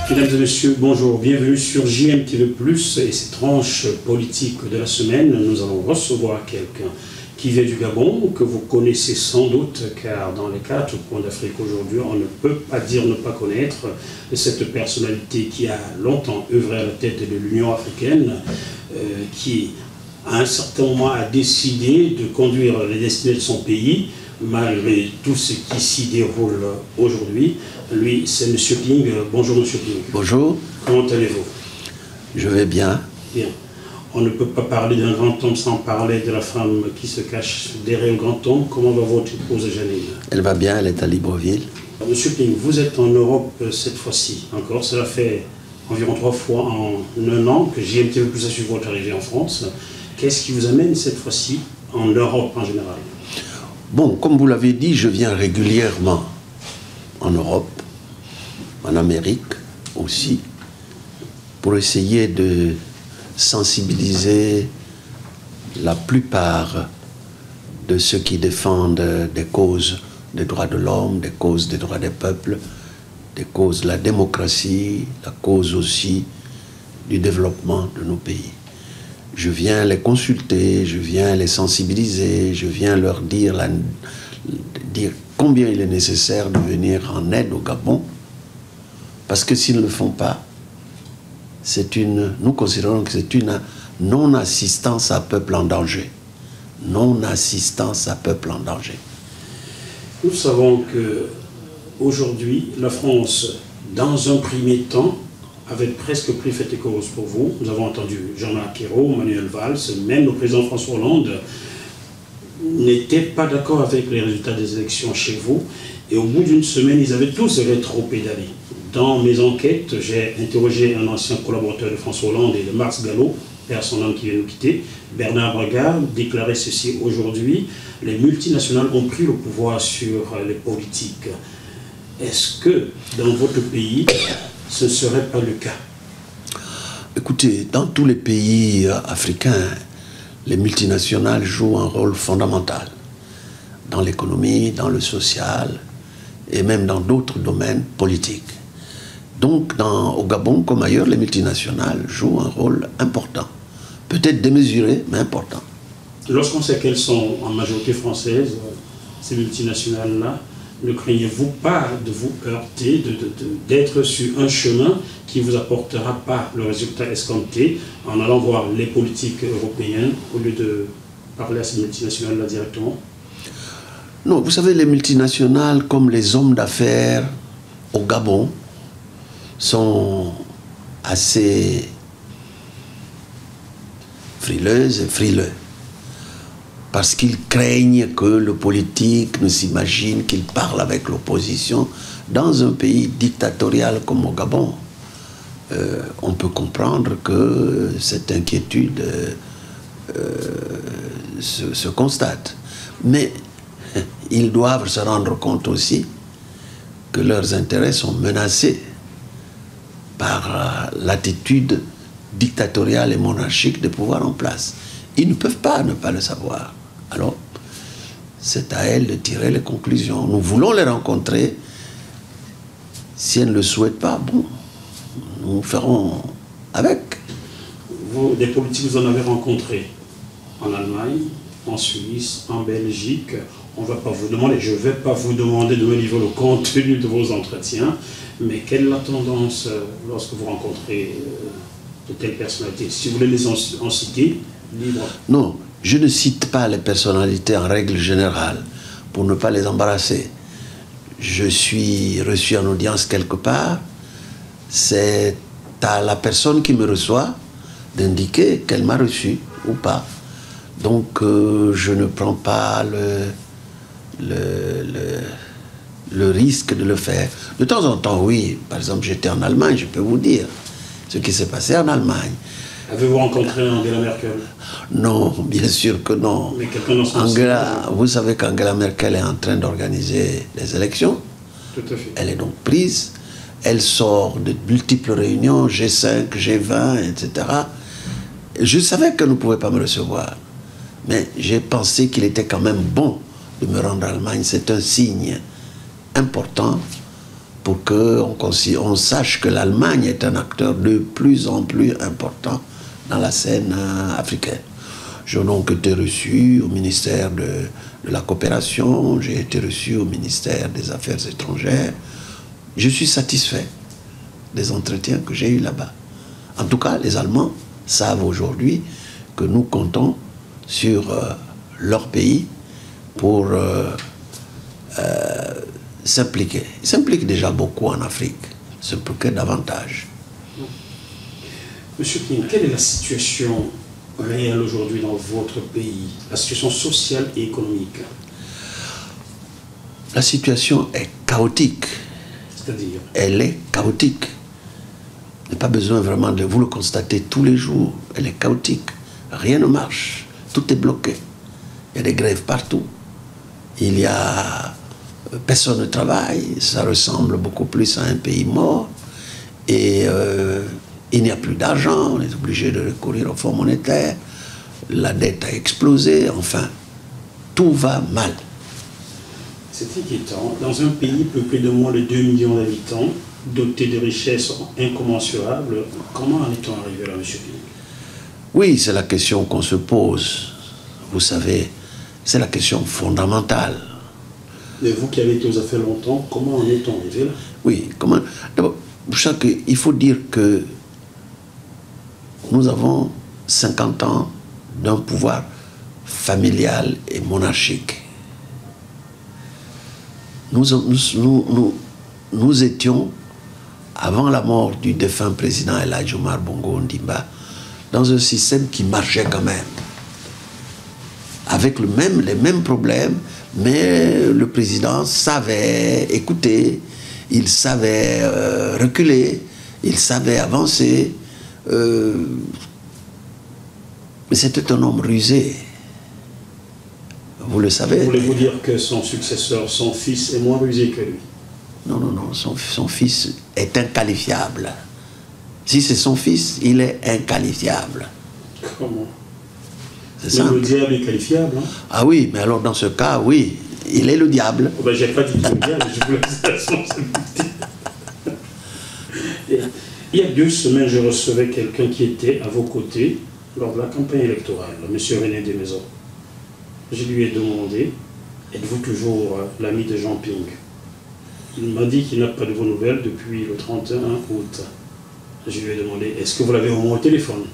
Mesdames et messieurs, bonjour, bienvenue sur JMTV+, et ces tranches politiques de la semaine. Nous allons recevoir quelqu'un qui vient du Gabon, que vous connaissez sans doute, car dans les 4 coins d'Afrique aujourd'hui, on ne peut pas dire ne pas connaître cette personnalité qui a longtemps œuvré à la tête de l'Union africaine, qui à un certain moment a décidé de conduire les destinées de son pays, malgré tout ce qui s'y déroule aujourd'hui. Lui, c'est M. Ping. Bonjour, M. Ping. Bonjour. Comment allez-vous? Je vais bien. Bien. On ne peut pas parler d'un grand homme sans parler de la femme qui se cache derrière le grand homme. Comment va votre épouse, Janine? Elle va bien, elle est à Libreville. M. Ping, vous êtes en Europe cette fois-ci encore. Cela fait environ 3 fois en un an que JMTV+ a suivi votre arrivée en France. Qu'est-ce qui vous amène cette fois-ci en Europe en général? Bon, comme vous l'avez dit, je viens régulièrement en Europe, en Amérique aussi, pour essayer de sensibiliser la plupart de ceux qui défendent des causes des droits de l'homme, des causes des droits des peuples, des causes de la démocratie, la cause aussi du développement de nos pays. Je viens les consulter, je viens les sensibiliser, je viens leur dire combien il est nécessaire de venir en aide au Gabon, parce que s'ils ne le font pas, nous considérons que c'est une non-assistance à peuple en danger. Non-assistance à peuple en danger. Nous savons que aujourd'hui, la France, dans un premier temps, avait presque pris fait et cause pour vous. Nous avons entendu Jean-Marc Ayrault, Manuel Valls, même le président François Hollande n'était pas d'accord avec les résultats des élections chez vous. Et au bout d'une semaine, ils avaient tous rétro-pédalé. Dans mes enquêtes, j'ai interrogé un ancien collaborateur de François Hollande et de Marx Gallo, père son homme qui vient nous quitter. Bernard Braga déclarait ceci aujourd'hui: les multinationales ont pris le pouvoir sur les politiques. Est-ce que dans votre pays, ce ne serait pas le cas? Écoutez, dans tous les pays africains, les multinationales jouent un rôle fondamental dans l'économie, dans le social et même dans d'autres domaines politiques. Donc, au Gabon comme ailleurs, les multinationales jouent un rôle important. Peut-être démesuré, mais important. Lorsqu'on sait qu'elles sont en majorité françaises, ces multinationales-là, ne craignez-vous pas de vous heurter, d'être sur un chemin qui ne vous apportera pas le résultat escompté en allant voir les politiques européennes au lieu de parler à ces multinationales-là directement? Non, vous savez, les multinationales, comme les hommes d'affaires au Gabon, sont assez frileuses et frileux. Parce qu'ils craignent que le politique ne s'imagine qu'il parle avec l'opposition. Dans un pays dictatorial comme au Gabon, on peut comprendre que cette inquiétude se constate. Mais ils doivent se rendre compte aussi que leurs intérêts sont menacés par l'attitude dictatoriale et monarchique des pouvoirs en place. Ils ne peuvent pas ne pas le savoir. Alors, c'est à elles de tirer les conclusions. Nous voulons les rencontrer. Si elles ne le souhaitent pas, bon, nous ferons avec. Vous, des politiques, vous en avez rencontrés en Allemagne, en Suisse, en Belgique. On ne va pas vous demander, je ne vais pas vous demander de me livrer le contenu de vos entretiens, mais quelle est la tendance lorsque vous rencontrez de telles personnalités? Si vous voulez les en citer, libre. Non, je ne cite pas les personnalités en règle générale pour ne pas les embarrasser. Je suis reçu en audience quelque part, c'est à la personne qui me reçoit d'indiquer qu'elle m'a reçu ou pas. Donc je ne prends pas le risque de le faire. De temps en temps, oui. Par exemple, j'étais en Allemagne, je peux vous dire ce qui s'est passé en Allemagne. Avez-vous rencontré Angela Merkel? Non, bien sûr que non. Mais quelqu'un dans son vous savez qu'Angela Merkel est en train d'organiser les élections. Tout à fait. Elle est donc prise. Elle sort de multiples réunions, G5, G20, etc. Je savais qu'elle ne pouvait pas me recevoir. Mais j'ai pensé qu'il était quand même bon de me rendre en Allemagne. C'est un signe important pour qu'on sache que l'Allemagne est un acteur de plus en plus important dans la scène africaine. J'ai donc été reçu au ministère de la Coopération, j'ai été reçu au ministère des Affaires étrangères. Je suis satisfait des entretiens que j'ai eus là-bas. En tout cas, les Allemands savent aujourd'hui que nous comptons sur leur pays pour s'impliquer. Ils s'impliquent déjà beaucoup en Afrique, s'impliquer davantage. Monsieur King, quelle est la situation réelle aujourd'hui dans votre pays, la situation sociale et économique? La situation est chaotique. C'est-à-dire? Elle est chaotique. Il n'y a pas besoin vraiment de vous le constater tous les jours. Elle est chaotique. Rien ne marche. Tout est bloqué. Il y a des grèves partout. Il y a... Personne ne travaille. Ça ressemble beaucoup plus à un pays mort. Et il n'y a plus d'argent. On est obligé de recourir au Fonds monétaire. La dette a explosé. Enfin, tout va mal. C'est inquiétant. Dans un pays peuplé de moins de 2 millions d'habitants, doté de richesses incommensurables, comment en est-on arrivé là, M. King? Oui, c'est la question qu'on se pose. Vous savez, c'est la question fondamentale. Mais vous qui avez été aux affaires longtemps, comment en est-on arrivé là? Oui, comment... D'abord, je sens qu'il faut dire que nous avons 50 ans d'un pouvoir familial et monarchique. Nous étions, avant la mort du défunt président El Hadji Omar Bongo Ondimba, dans un système qui marchait quand même, avec les mêmes problèmes, mais le président savait écouter, il savait reculer, il savait avancer, mais c'était un homme rusé. Vous le savez. Voulez-vous dire que son successeur, son fils, est moins rusé que lui? Non, non, non, son fils est inqualifiable. Si c'est son fils, il est inqualifiable. Comment? C'est ça. Le diable est qualifiable, hein? Ah oui, mais alors dans ce cas, oui, il est le diable. Oh ben, j'ai pas dit le diable, je vous laisse la responsabilité. Il y a 2 semaines, je recevais quelqu'un qui était à vos côtés lors de la campagne électorale, M. René Desmaisons. Je lui ai demandé, êtes-vous toujours l'ami de Jean Ping? Il m'a dit qu'il n'a pas de vos nouvelles depuis le 31 août. Je lui ai demandé, est-ce que vous l'avez au moins au téléphone?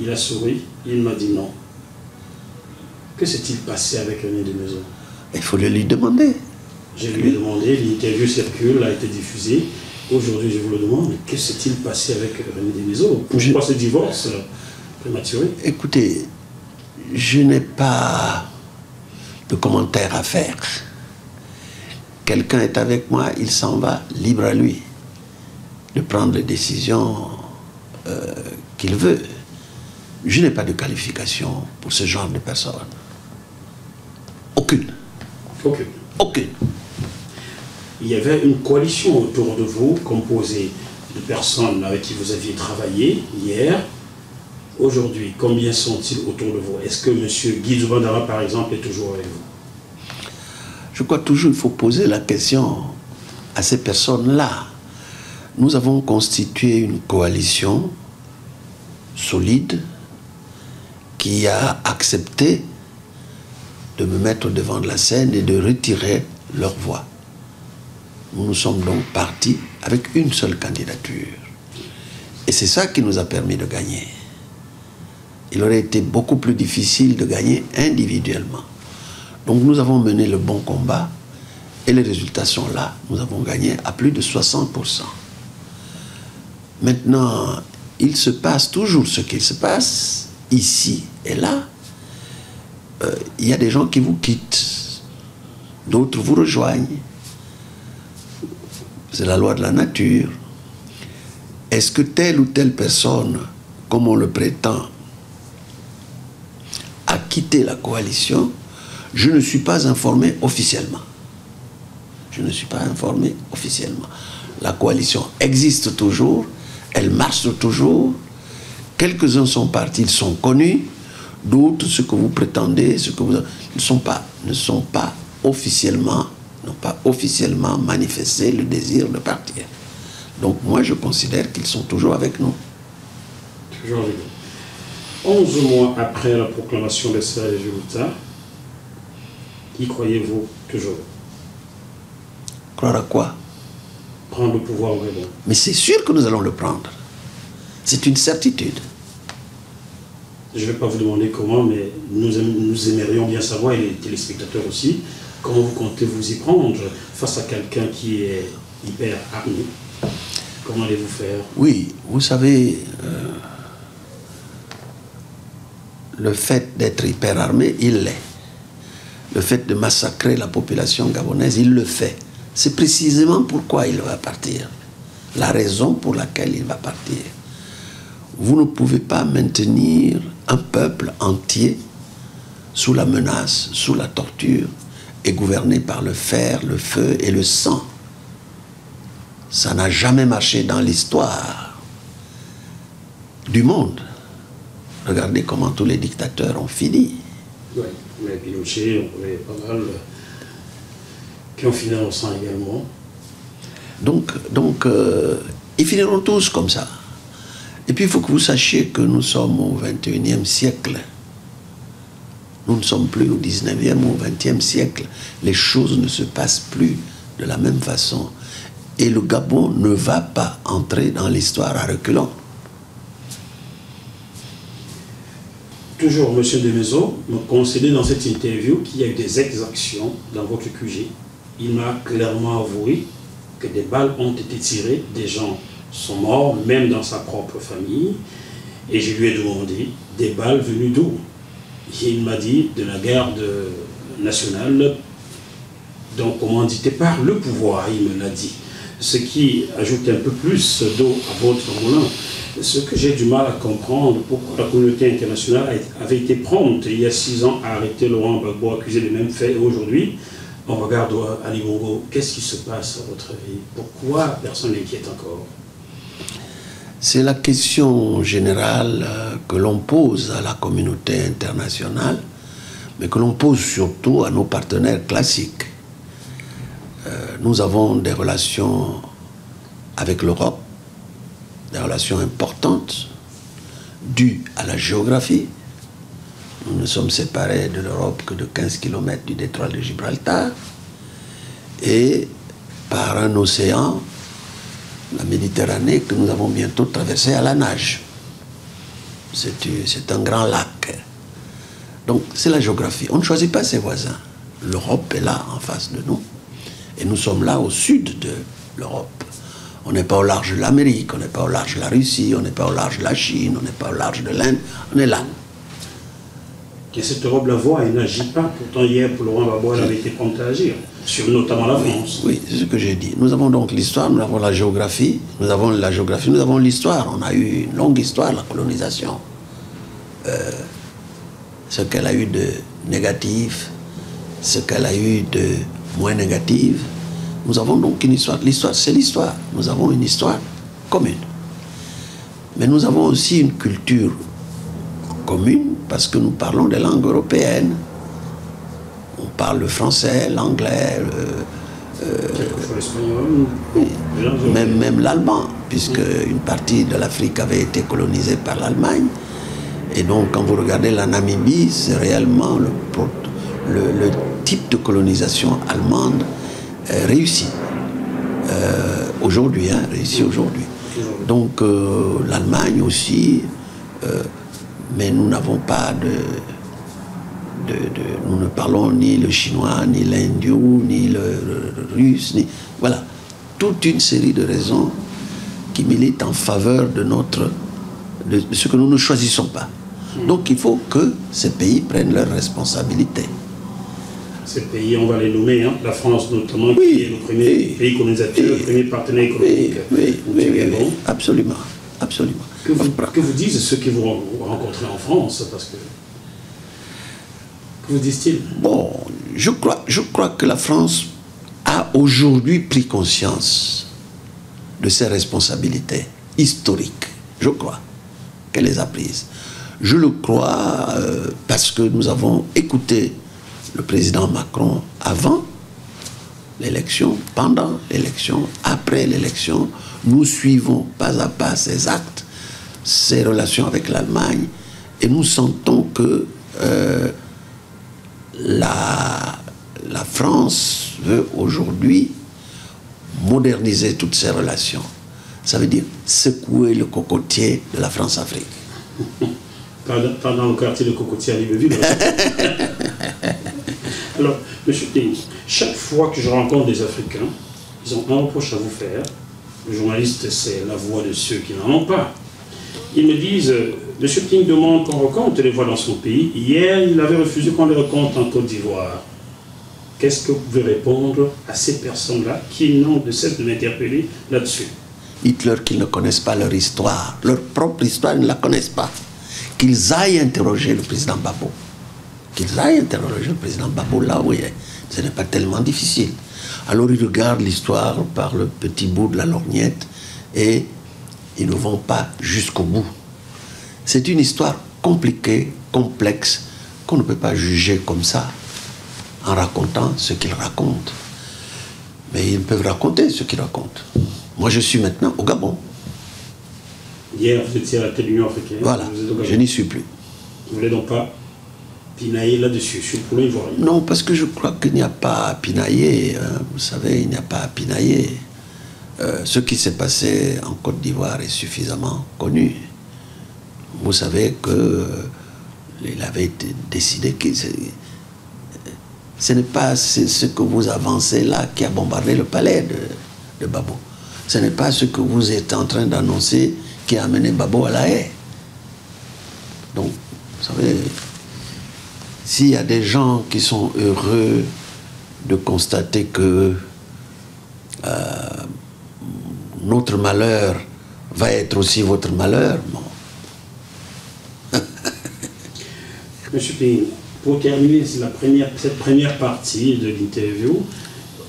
Il a souri, il m'a dit non. Que s'est-il passé avec René Desmaisons? Il faut le lui demander. Je lui ai demandé, l'interview circule, a été diffusée. Aujourd'hui, je vous le demande, mais que s'est-il passé avec René Desmaisons? Pourquoi ce divorce prématuré? Écoutez, je n'ai pas de commentaire à faire. Quelqu'un est avec moi, il s'en va, libre à lui de prendre les décisions qu'il veut. Je n'ai pas de qualification pour ce genre de personnes. Aucune. Aucune. Aucune. Il y avait une coalition autour de vous, composée de personnes avec qui vous aviez travaillé hier. Aujourd'hui, combien sont-ils autour de vous? Est-ce que M. Guy Bandara, par exemple, est toujours avec vous? Je crois toujours qu'il faut poser la question à ces personnes-là. Nous avons constitué une coalition solide qui a accepté de me mettre au devant de la scène et de retirer leur voix. Nous nous sommes donc partis avec une seule candidature. Et c'est ça qui nous a permis de gagner. Il aurait été beaucoup plus difficile de gagner individuellement. Donc nous avons mené le bon combat et les résultats sont là. Nous avons gagné à plus de 60%. Maintenant, il se passe toujours ce qu'il se passe, ici et là. Il y a des gens qui vous quittent, d'autres vous rejoignent. C'est la loi de la nature. Est-ce que telle ou telle personne, comme on le prétend, a quitté la coalition? Je ne suis pas informé officiellement. Je ne suis pas informé officiellement. La coalition existe toujours, elle marche toujours. Quelques-uns sont partis, ils sont connus. D'autres, ce que vous prétendez, ce que vous ne sont pas officiellement n'ont pas officiellement manifesté le désir de partir. Donc moi, je considère qu'ils sont toujours avec nous. Toujours avec nous. 11 mois après la proclamation des résultats, qui croyez-vous toujours? Croire à quoi? Prendre le pouvoir vraiment. Mais c'est sûr que nous allons le prendre. C'est une certitude. Je ne vais pas vous demander comment, mais nous aimerions bien savoir, et les téléspectateurs aussi, comment vous comptez vous y prendre face à quelqu'un qui est hyper armé. Comment allez-vous faire? Oui, vous savez, le fait d'être hyper armé, il l'est. Le fait de massacrer la population gabonaise, il le fait. C'est précisément pourquoi il va partir. La raison pour laquelle il va partir. Vous ne pouvez pas maintenir un peuple entier sous la menace, sous la torture, et gouverné par le fer, le feu et le sang. Ça n'a jamais marché dans l'histoire du monde. Regardez comment tous les dictateurs ont fini. Oui, mais Pinochet, on connaît pas mal qui ont fini en sang également. Donc, ils finiront tous comme ça. Et puis il faut que vous sachiez que nous sommes au XXIe siècle. Nous ne sommes plus au XIXe ou au XXe siècle. Les choses ne se passent plus de la même façon. Et le Gabon ne va pas entrer dans l'histoire à reculons. Toujours, M. Desmaisons me concédait dans cette interview qu'il y a eu des exactions dans votre QG. Il m'a clairement avoué que des balles ont été tirées, des gens sont morts, même dans sa propre famille. Et je lui ai demandé, des balles venues d'où? Et il m'a dit, de la garde nationale, donc commanditée par le pouvoir, il me l'a dit. Ce qui ajoute un peu plus d'eau à votre moulin. Ce que j'ai du mal à comprendre, pourquoi la communauté internationale avait été prompte il y a 6 ans à arrêter Laurent Gbagbo accusé des mêmes faits, et aujourd'hui, on regarde Ali Bongo. Qu'est-ce qui se passe à votre avis? Pourquoi personne n'inquiète encore? C'est la question générale que l'on pose à la communauté internationale, mais que l'on pose surtout à nos partenaires classiques. Nous avons des relations avec l'Europe, des relations importantes, dues à la géographie. Nous ne sommes séparés de l'Europe que de 15 km du détroit de Gibraltar, et par un océan, la Méditerranée, que nous avons bientôt traversé à la nage. C'est un grand lac. Donc c'est la géographie. On ne choisit pas ses voisins. L'Europe est là en face de nous. Et nous sommes là au sud de l'Europe. On n'est pas au large de l'Amérique, on n'est pas au large de la Russie, on n'est pas au large de la Chine, on n'est pas au large de l'Inde, on est là. Et cette Europe la voit, elle n'agit pas. Pourtant hier, pour Laurent Gbagbo, elle avait été prompte à agir, sur notamment la France. Oui, c'est ce que j'ai dit. Nous avons donc l'histoire, nous avons la géographie, nous avons l'histoire. On a eu une longue histoire, la colonisation. Ce qu'elle a eu de négatif, ce qu'elle a eu de moins négatif. Nous avons donc une histoire. L'histoire, c'est l'histoire. Nous avons une histoire commune. Mais nous avons aussi une culture commune parce que nous parlons des langues européennes. On parle le français, l'anglais, même l'allemand, puisque une partie de l'Afrique avait été colonisée par l'Allemagne. Et donc, quand vous regardez la Namibie, c'est réellement le type de colonisation allemande réussi aujourd'hui, réussi aujourd'hui. Donc, l'Allemagne aussi, mais nous n'avons pas nous ne parlons ni le chinois, ni l'hindou, ni le russe, voilà. Toute une série de raisons qui militent en faveur de ce que nous ne choisissons pas. Donc il faut que ces pays prennent leurs responsabilités. Ces pays, on va les nommer, hein, la France notamment, qui est le premier pays colonisateur, le premier partenaire économique. Oui, absolument, absolument. Que vous disent ceux qui vous rencontrez en France, parce que... Que vous disent-ils? Bon, je crois que la France a aujourd'hui pris conscience de ses responsabilités historiques. Je crois qu'elle les a prises. Je le crois parce que nous avons écouté le président Macron avant l'élection, pendant l'élection, après l'élection. Nous suivons pas à pas ces actes, ces relations avec l'Allemagne, et nous sentons que la France veut aujourd'hui moderniser toutes ces relations. Ça veut dire secouer le cocotier de la France-Afrique. Pas dans le quartier de Cocotier à Libreville. Alors, M. Ting, chaque fois que je rencontre des Africains, ils ont un reproche à vous faire. Le journaliste, c'est la voix de ceux qui n'en ont pas. Ils me disent, M. Ting demande qu'on recompte les voix dans son pays. Hier, il avait refusé qu'on les recompte en Côte d'Ivoire. Qu'est-ce que vous pouvez répondre à ces personnes-là qui n'ont de cesse de m'interpeller là-dessus? Dites-leur qu'ils ne connaissent pas leur histoire. Leur propre histoire, ils ne la connaissent pas. Qu'ils aillent interroger le président Gbagbo. Qu'ils aillent interroger le président Gbagbo là où il est. Ce n'est pas tellement difficile. Alors ils regardent l'histoire par le petit bout de la lorgnette et ils ne vont pas jusqu'au bout. C'est une histoire compliquée, complexe, qu'on ne peut pas juger comme ça en racontant ce qu'ils racontent. Mais ils peuvent raconter ce qu'ils racontent. Moi, je suis maintenant au Gabon. Hier, vous étiez à la tête de l'Union africaine. Voilà, je n'y suis plus. Vous ne voulez donc pas pinailler là-dessus, sur le poulet ivoirien? Non, parce que je crois qu'il n'y a pas à pinailler. Hein. Vous savez, il n'y a pas à pinailler. Ce qui s'est passé en Côte d'Ivoire est suffisamment connu. Vous savez qu'il avait été décidé que ce n'est pas ce que vous avancez là qui a bombardé le palais de Gbagbo. Ce n'est pas ce que vous êtes en train d'annoncer qui a amené Gbagbo à La Haye. Donc, vous savez, s'il y a des gens qui sont heureux de constater que notre malheur va être aussi votre malheur, bon. Monsieur Ting, pour terminer cette première partie de l'interview,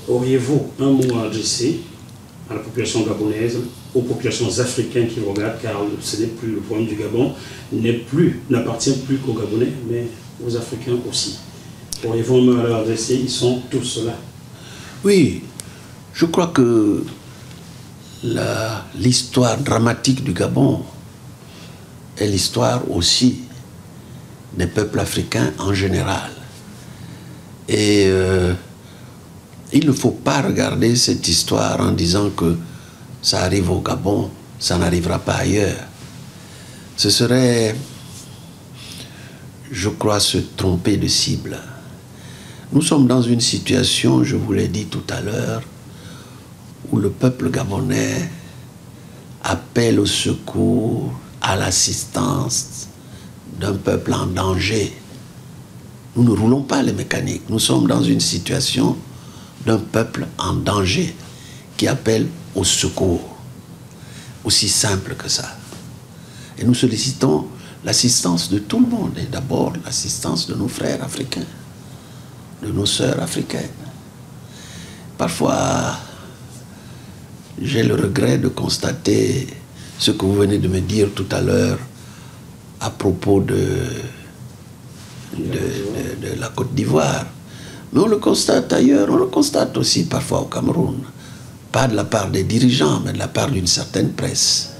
auriez-vous un mot à adresser à la population gabonaise, aux populations africaines qui regardent, car ce n'est plus le problème du Gabon, n'appartient plus qu'aux Gabonais, mais aux Africains aussi. Auriez-vous un mot à leur adresser? Ils sont tous là. Oui, je crois que l'histoire dramatique du Gabon est l'histoire aussi des peuples africains en général. Et il ne faut pas regarder cette histoire en disant que ça arrive au Gabon, ça n'arrivera pas ailleurs. Ce serait, je crois, se tromper de cible. Nous sommes dans une situation, je vous l'ai dit tout à l'heure, où le peuple gabonais appelle au secours, à l'assistance d'un peuple en danger. Nous ne roulons pas les mécaniques. Nous sommes dans une situation d'un peuple en danger qui appelle au secours. Aussi simple que ça. Et nous sollicitons l'assistance de tout le monde, et d'abord l'assistance de nos frères africains, de nos sœurs africaines. Parfois, j'ai le regret de constater ce que vous venez de me dire tout à l'heure à propos de la Côte d'Ivoire. Mais on le constate ailleurs, on le constate aussi parfois au Cameroun. Pas de la part des dirigeants, mais de la part d'une certaine presse.